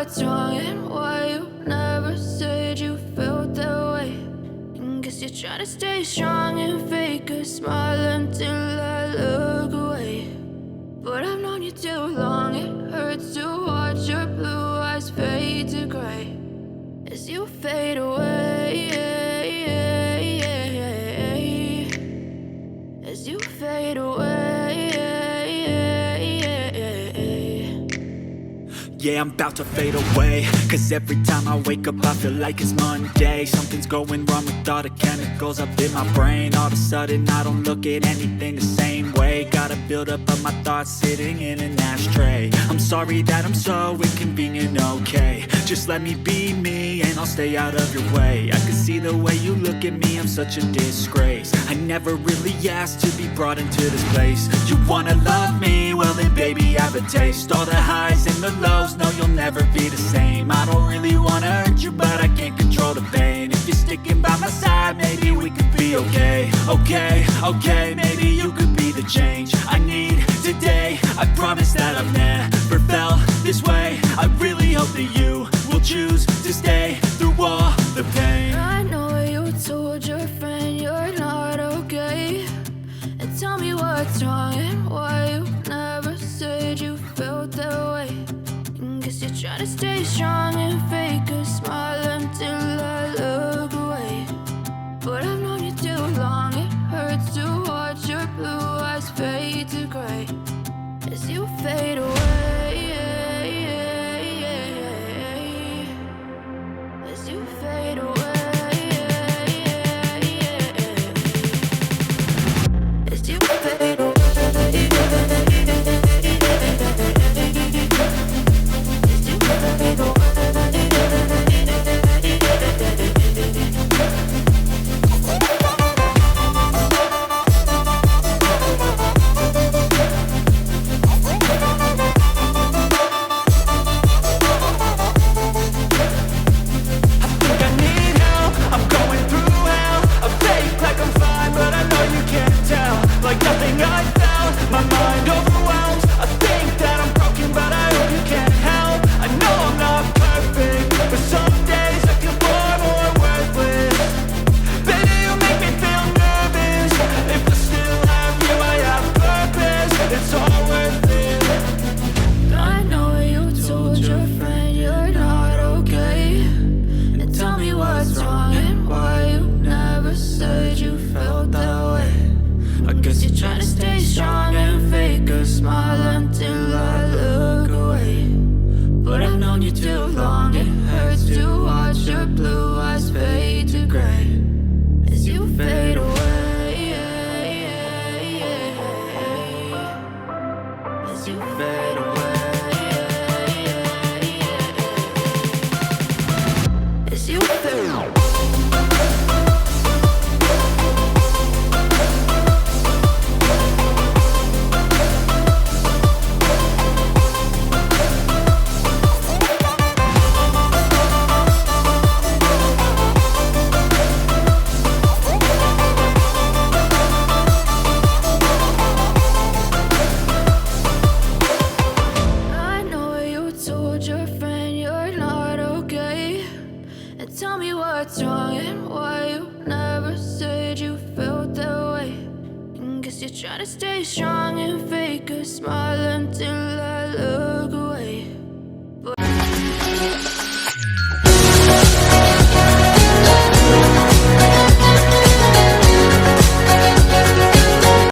what's wrong and why you never said you felt that way. And guess you're trying to stay strong and fake a smile until I look away. But I've known you too long, it hurts to watch your blue eyes fade to gray as you fade away, as you fade away. Yeah, I'm about to fade away, cause every time I wake up I feel like it's Monday. Something's going wrong with all the chemicals up in my brain. All of a sudden I don't look at anything the same way. Gotta build up of my thoughts sitting in an ashtray. I'm sorry that I'm so inconvenient, okay. Just let me be me and I'll stay out of your way. I can see the way you look at me, I'm such a disgrace. I never really asked to be brought into this place. You wanna love me? Well then baby have a taste. All the highs and the lows, no you'll never be the same. I don't really wanna hurt you but I can't control the pain. If you're sticking by my side maybe we could be okay. Okay, maybe you could be the change I need today. I promise that I've never felt this way. I really hope that you will choose to stay through all the pain. I know you told your friend you're not okay, and tell me what's wrong and why you never said you felt that way. And guess you're trying to stay strong and fake a smile until I look away. But I've known you too long, it hurts to watch your blue eyes fade to gray as you fade away, as you fade away, as you fade away. Trying to stay strong and fake a smile until I look away. But I've known you too long, it hurts to watch your blue eyes fade to gray as you fade away, as you fade away, as you fade away. Tell me what's wrong and why you never said you felt that way. And guess you're trying to stay strong and fake a smile until